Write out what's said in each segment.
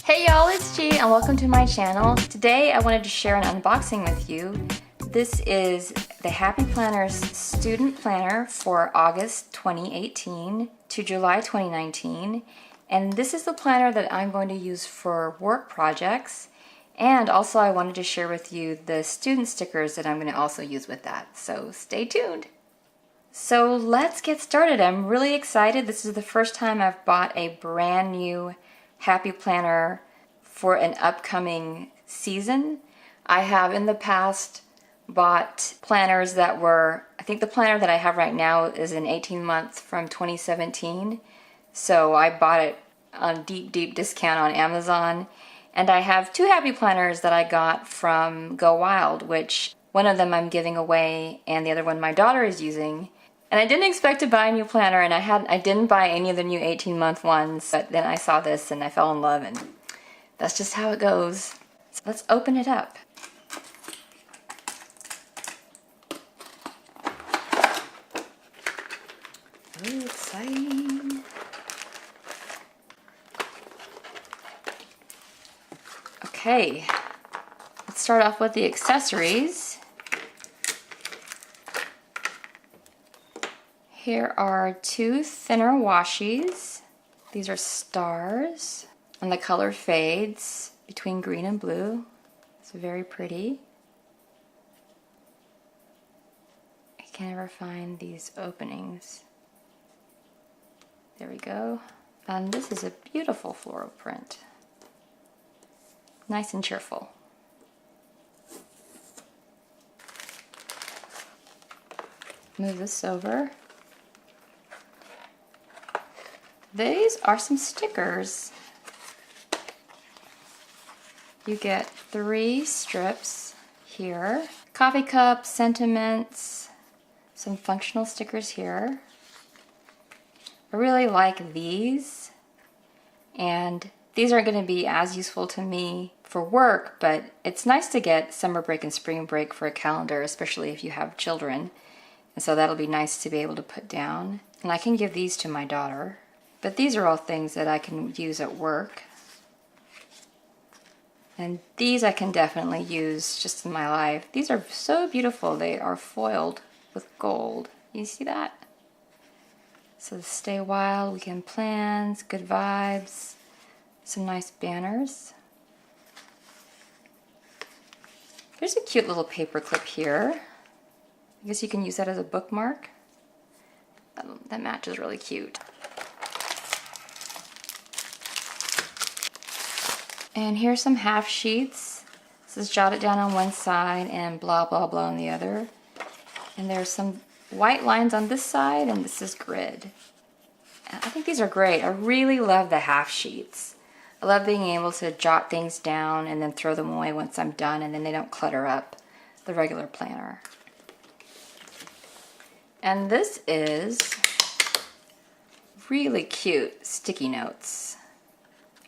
Hey y'all, it's G and welcome to my channel. Today I wanted to share an unboxing with you. This is the Happy Planners Student Planner for August 2018 to July 2019. And this is the planner that I'm going to use for work projects. And also I wanted to share with you the student stickers that I'm going to also use with that. So stay tuned. So let's get started. I'm really excited. This is the first time I've bought a brand new Happy Planner for an upcoming season. I have in the past bought planners that were, I think the planner that I have right now is an 18 months from 2017. So I bought it on deep discount on Amazon. And I have two Happy Planners that I got from Go Wild, which one of them I'm giving away and the other one my daughter is using. And I didn't expect to buy a new planner, and I didn't buy any of the new 18-month ones, but then I saw this and I fell in love, and that's just how it goes. So let's open it up. Oh, exciting. Okay, let's start off with the accessories. Here are two thinner washies. These are stars, and the color fades between green and blue. It's very pretty. I can never find these openings. There we go. And this is a beautiful floral print. Nice and cheerful. Move this over. These are some stickers. You get 3 strips here. Coffee cup, sentiments, some functional stickers here. I really like these, and these aren't going to be as useful to me for work, but it's nice to get summer break and spring break for a calendar, especially if you have children. And so that'll be nice to be able to put down. And I can give these to my daughter. But these are all things that I can use at work. And these I can definitely use just in my life. These are so beautiful. They are foiled with gold. You see that? So stay wild, weekend plans, good vibes, some nice banners. There's a cute little paper clip here. I guess you can use that as a bookmark. That matches really cute. And here's some half sheets. This is jotted down on one side and blah blah blah on the other. And there's some white lines on this side, and this is grid. And I think these are great. I really love the half sheets. I love being able to jot things down and then throw them away once I'm done, and then they don't clutter up the regular planner. And this is really cute sticky notes.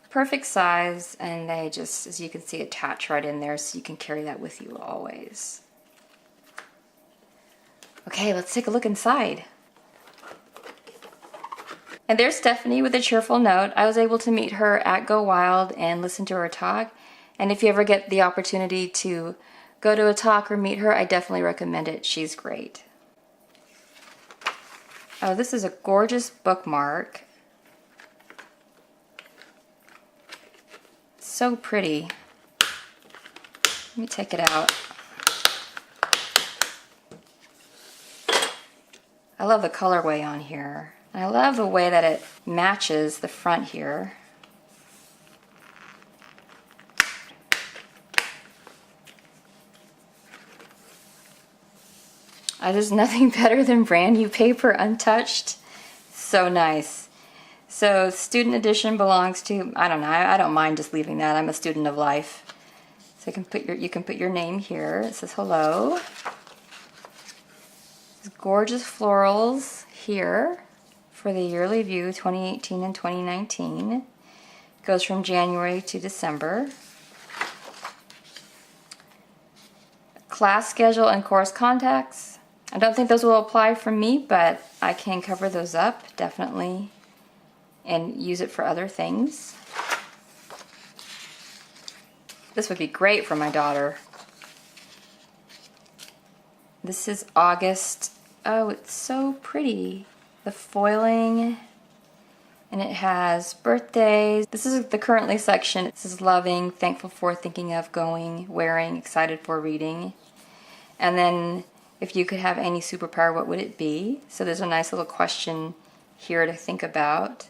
Perfect size, and they just, as you can see, attach right in there so you can carry that with you always. Okay, let's take a look inside. And there's Stephanie with a cheerful note. I was able to meet her at Go Wild and listen to her talk. And if you ever get the opportunity to go to a talk or meet her, I definitely recommend it. She's great. Oh, this is a gorgeous bookmark. So pretty. Let me take it out. I love the colorway on here. And I love the way that it matches the front here. There's nothing better than brand new paper untouched. So nice. So student edition belongs to, I don't know, I don't mind just leaving that. I'm a student of life. So you can put your name here. It says hello. There's gorgeous florals here for the yearly view 2018 and 2019. Goes from January to December. Class schedule and course contacts. I don't think those will apply for me, but I can cover those up definitely and use it for other things. This would be great for my daughter. This is August. Oh, it's so pretty. The foiling, and it has birthdays. This is the currently section. This is loving, thankful for, thinking of, going, wearing, excited for, reading. And then if you could have any superpower, what would it be? So there's a nice little question here to think about.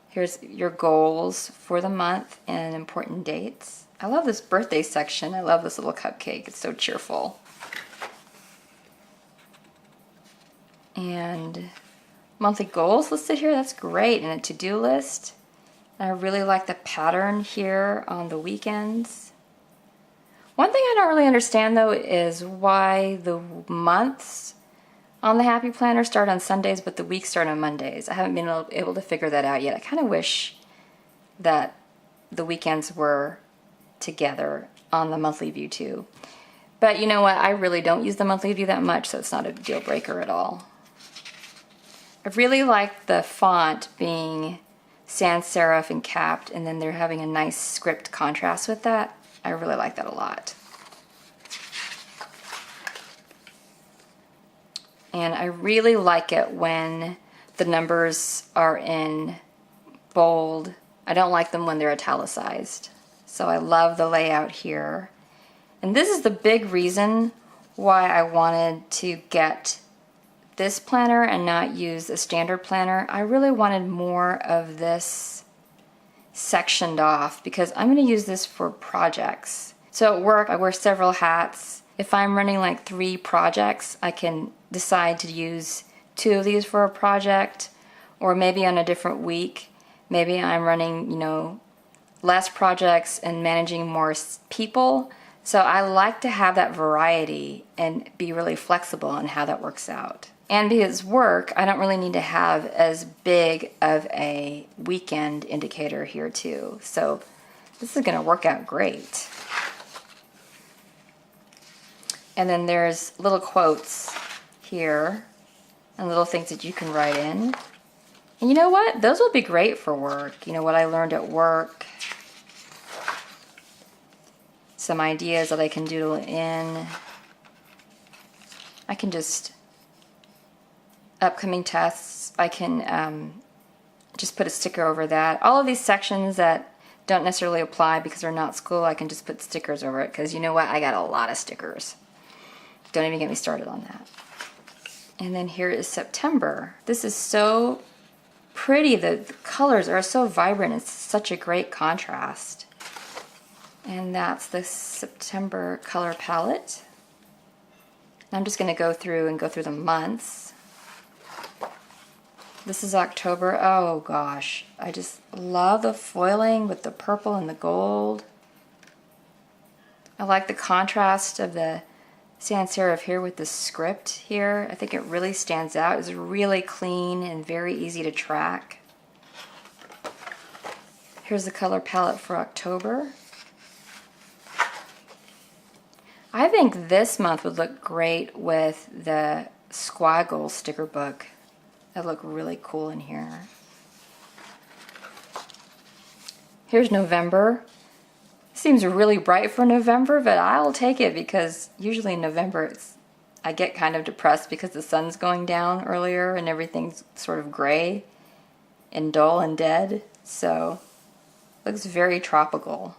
Here's your goals for the month and important dates. I love this birthday section. I love this little cupcake. It's so cheerful. And monthly goals listed here. That's great. And a to-do list. And I really like the pattern here on the weekends. One thing I don't really understand though is why the months on the Happy Planner start on Sundays but the weeks start on Mondays. I haven't been able to figure that out yet. I kind of wish that the weekends were together on the monthly view too. But you know what? I really don't use the monthly view that much, so it's not a deal breaker at all. I really like the font being sans serif and capped, and then they're having a nice script contrast with that. I really like that a lot. And I really like it when the numbers are in bold. I don't like them when they're italicized. So I love the layout here. And this is the big reason why I wanted to get this planner and not use a standard planner. I really wanted more of this sectioned off because I'm going to use this for projects. So at work I wear several hats. If I'm running like 3 projects, I can decide to use 2 of these for a project, or maybe on a different week maybe I'm running, you know, less projects and managing more people. So I like to have that variety and be really flexible on how that works out. And because work, I don't really need to have as big of a weekend indicator here too. So this is going to work out great. And then there's little quotes here and little things that you can write in. And you know what? Those will be great for work. You know, what I learned at work. Some ideas that I can doodle in. I can just, upcoming tests, I can just put a sticker over that. All of these sections that don't necessarily apply because they're not school, I can just put stickers over it because you know what? I got a lot of stickers. Don't even get me started on that. And then here is September. This is so pretty. The colors are so vibrant. It's such a great contrast. And that's the September color palette. I'm just going to go through the months. This is October. Oh gosh, I just love the foiling with the purple and the gold. I like the contrast of the sans serif here with the script here. I think it really stands out. It's really clean and very easy to track. Here's the color palette for October. I think this month would look great with the Squaggle sticker book. That look really cool in here. Here's November. Seems really bright for November, but I'll take it because usually in November I get kind of depressed because the sun's going down earlier and everything's sort of gray and dull and dead. So it looks very tropical.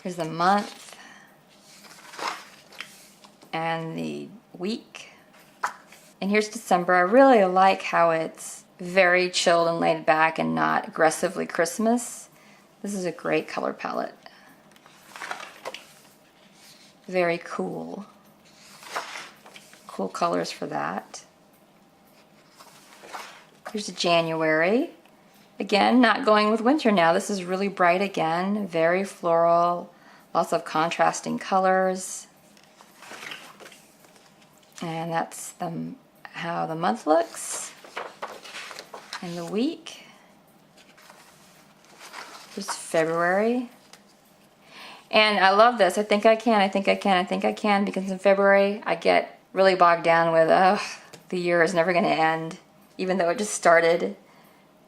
Here's the month and the week. And here's December. I really like how it's very chilled and laid back and not aggressively Christmas. This is a great color palette. Very cool. Cool colors for that. Here's January. Again, not going with winter now. This is really bright again. Very floral. Lots of contrasting colors. And that's how the month looks. And the week. Here's February. And I love this. I think I can, because in February I get really bogged down with, the year is never going to end, even though it just started.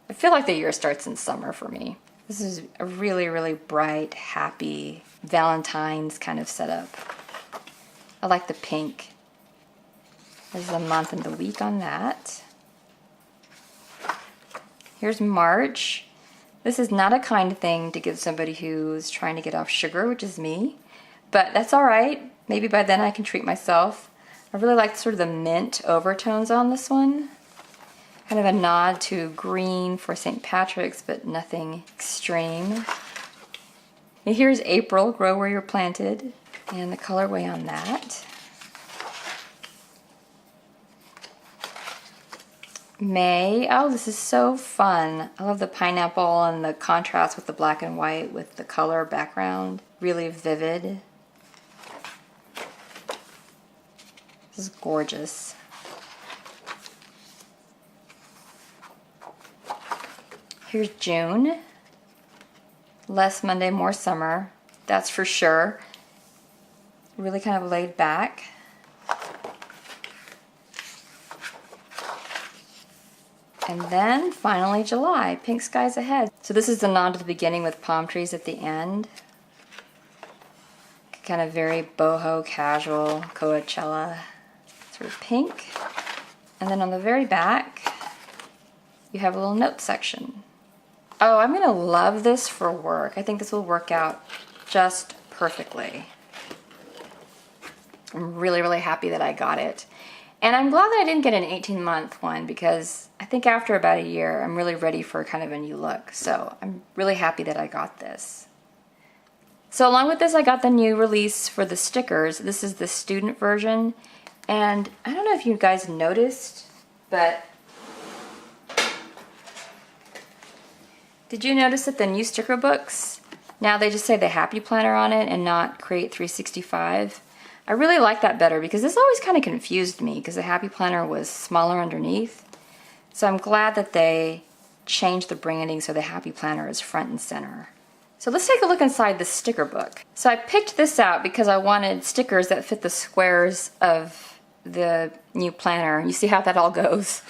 I feel like the year starts in summer for me. This is a really, really bright, happy Valentine's kind of setup. I like the pink. There's the month and the week on that. Here's March. This is not a kind thing to give somebody who's trying to get off sugar, which is me, but that's all right. Maybe by then I can treat myself. I really like sort of the mint overtones on this one. Kind of a nod to green for St. Patrick's, but nothing extreme. And here's April, Grow Where You're Planted, and the colorway on that. May, oh, this is so fun. I love the pineapple and the contrast with the black and white with the color background. Really vivid. This is gorgeous. Here's June. Less Monday, more summer. That's for sure. Really kind of laid back. And then finally July, pink skies ahead. So this is the nod to the beginning with palm trees at the end. Kind of very boho, casual, Coachella, sort of pink. And then on the very back, you have a little note section. Oh, I'm gonna love this for work. I think this will work out just perfectly. I'm really, really happy that I got it. And I'm glad that I didn't get an 18-month one because I think after about a year, I'm really ready for kind of a new look. So I'm really happy that I got this. So along with this, I got the new release for the stickers. This is the student version. And I don't know if you guys noticed, but did you notice that the new sticker books, now they just say the Happy Planner on it and not Create 365? I really like that better because this always kind of confused me because the Happy Planner was smaller underneath. So I'm glad that they changed the branding so the Happy Planner is front and center. So let's take a look inside the sticker book. So I picked this out because I wanted stickers that fit the squares of the new planner. You see how that all goes.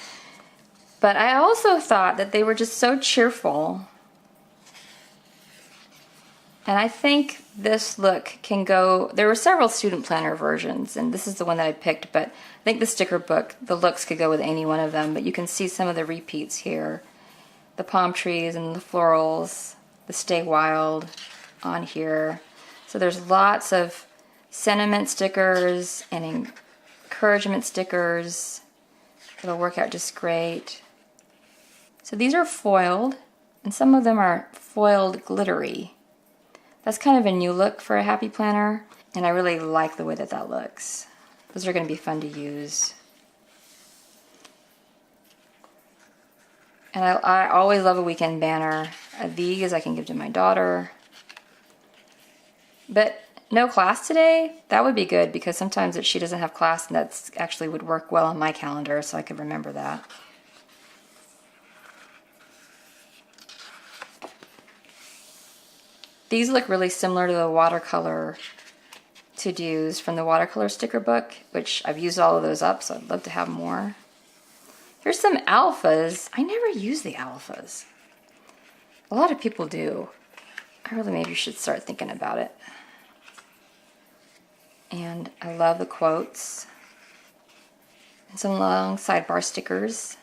But I also thought that they were just so cheerful. And I think this look can go, there were several student planner versions, and this is the one that I picked, but I think the sticker book, the looks could go with any one of them, but you can see some of the repeats here. The palm trees and the florals, the Stay Wild on here. So there's lots of sentiment stickers and encouragement stickers. It'll work out just great. So these are foiled, and some of them are foiled glittery. That's kind of a new look for a Happy Planner, and I really like the way that that looks. Those are going to be fun to use. And I always love a weekend banner. These I can give to my daughter. But no class today? That would be good because sometimes if she doesn't have class, and that's actually would work well on my calendar so I could remember that. These look really similar to the watercolor to-dos from the watercolor sticker book, which I've used all of those up, so I'd love to have more. Here's some alphas. I never use the alphas. A lot of people do. I really maybe should start thinking about it. And I love the quotes. And some long sidebar stickers.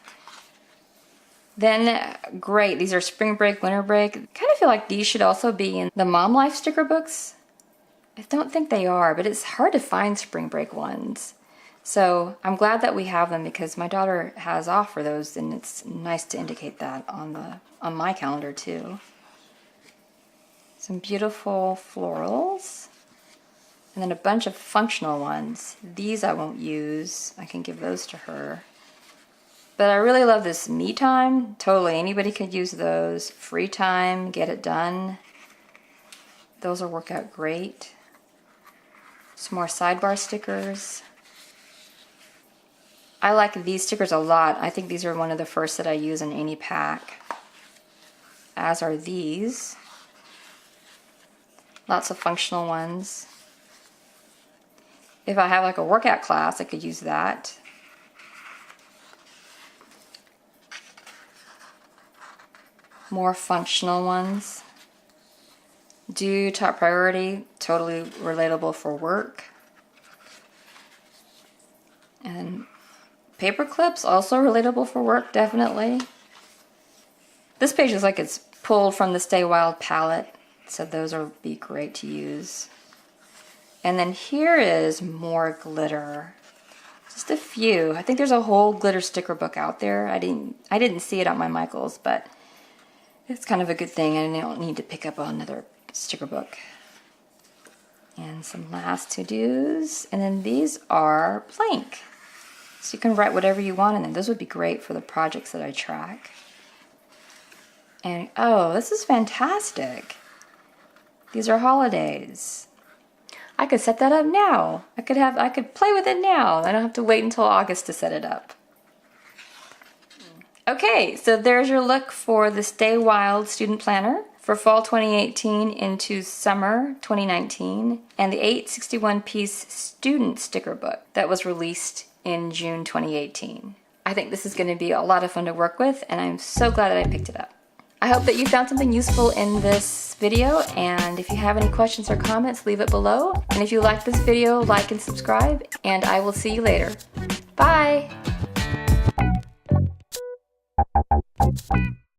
Then, great, these are spring break, winter break. I kind of feel like these should also be in the Mom Life sticker books. I don't think they are, but it's hard to find spring break ones. So I'm glad that we have them because my daughter has off for those, and it's nice to indicate that on my calendar too. Some beautiful florals. And then a bunch of functional ones. These I won't use. I can give those to her. But I really love this me time. Totally, anybody could use those. Free time, get it done. Those will work out great. Some more sidebar stickers. I like these stickers a lot. I think these are one of the first that I use in any pack. As are these. Lots of functional ones. If I have like a workout class, I could use that. more functional ones. Do top priority, totally relatable for work. And paper clips, also relatable for work, definitely. This page is like it's pulled from the Stay Wild palette, so those will be great to use. And then here is more glitter. Just a few. I think there's a whole glitter sticker book out there. I didn't see it on my Michaels, but it's kind of a good thing. I don't need to pick up another sticker book. And some last to-dos. And then these are blank. So you can write whatever you want in them. Those would be great for the projects that I track. And oh, this is fantastic. These are holidays. I could set that up now. I could play with it now. I don't have to wait until August to set it up. Okay, so there's your look for the Stay Wild Student Planner for fall 2018 into summer 2019, and the 861-piece student sticker book that was released in June 2018. I think this is going to be a lot of fun to work with, and I'm so glad that I picked it up. I hope that you found something useful in this video, and if you have any questions or comments, leave it below. And if you like this video, like and subscribe, and I will see you later. Bye!